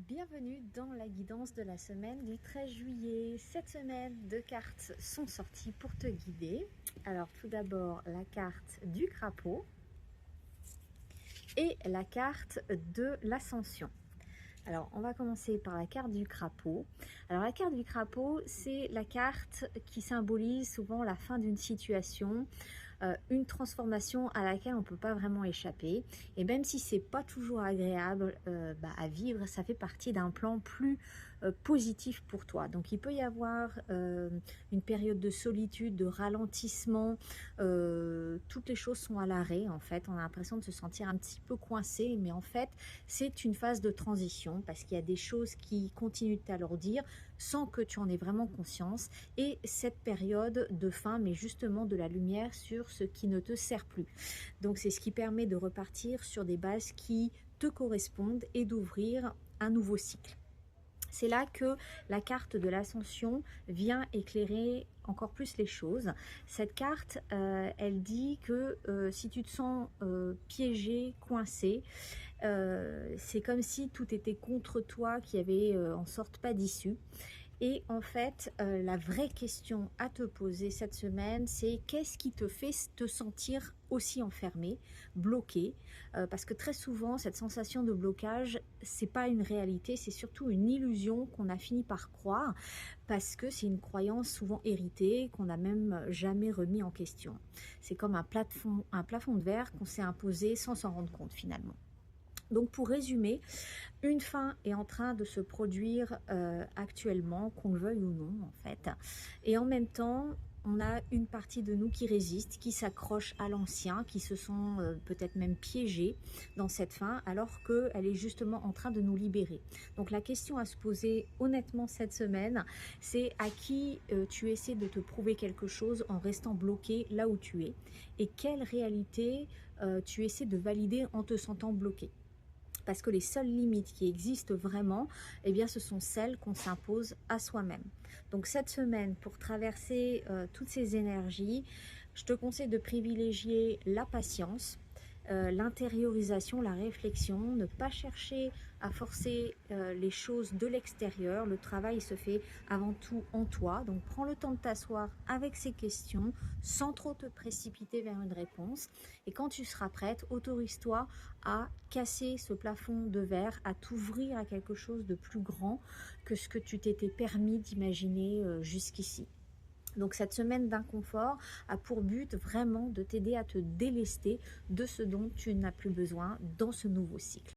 Bienvenue dans la guidance de la semaine du 13 juillet. Cette semaine, deux cartes sont sorties pour te guider. Alors tout d'abord la carte du crapaud et la carte de l'ascension. Alors on va commencer par la carte du crapaud. Alors la carte du crapaud, c'est la carte qui symbolise souvent la fin d'une situation, une transformation à laquelle on ne peut pas vraiment échapper. Et même si c'est pas toujours agréable à vivre, ça fait partie d'un plan plus positif pour toi. Donc il peut y avoir une période de solitude, de ralentissement, toutes les choses sont à l'arrêt en fait. On a l'impression de se sentir un petit peu coincé, mais en fait c'est une phase de transition parce qu'il y a des choses qui continuent de t'alourdir sans que tu en aies vraiment conscience, et cette période de fin met justement de la lumière sur ce qui ne te sert plus. Donc c'est ce qui permet de repartir sur des bases qui te correspondent et d'ouvrir un nouveau cycle. C'est là que la carte de l'ascension vient éclairer encore plus les choses. Cette carte, elle dit que si tu te sens piégé, coincé, c'est comme si tout était contre toi, qu'il y avait en sorte pas d'issue. Et en fait, la vraie question à te poser cette semaine, c'est qu'est-ce qui te fait te sentir aussi enfermé, bloqué, parce que très souvent, cette sensation de blocage, c'est pas une réalité, c'est surtout une illusion qu'on a fini par croire, parce que c'est une croyance souvent héritée, qu'on n'a même jamais remis en question. C'est comme un plafond de verre qu'on s'est imposé sans s'en rendre compte finalement. Donc pour résumer, une fin est en train de se produire actuellement, qu'on le veuille ou non en fait. Et en même temps, on a une partie de nous qui résiste, qui s'accroche à l'ancien, qui se sont peut-être même piégés dans cette fin, alors qu'elle est justement en train de nous libérer. Donc la question à se poser honnêtement cette semaine, c'est à qui tu essaies de te prouver quelque chose en restant bloqué là où tu es, et quelle réalité tu essaies de valider en te sentant bloqué. Parce que les seules limites qui existent vraiment, eh bien, ce sont celles qu'on s'impose à soi-même. Donc cette semaine, pour traverser toutes ces énergies, je te conseille de privilégier la patience, l'intériorisation, la réflexion, ne pas chercher à forcer les choses de l'extérieur. Le travail se fait avant tout en toi. Donc prends le temps de t'asseoir avec ces questions sans trop te précipiter vers une réponse. Et quand tu seras prête, autorise-toi à casser ce plafond de verre, à t'ouvrir à quelque chose de plus grand que ce que tu t'étais permis d'imaginer jusqu'ici. Donc cette semaine d'inconfort a pour but vraiment de t'aider à te délester de ce dont tu n'as plus besoin dans ce nouveau cycle.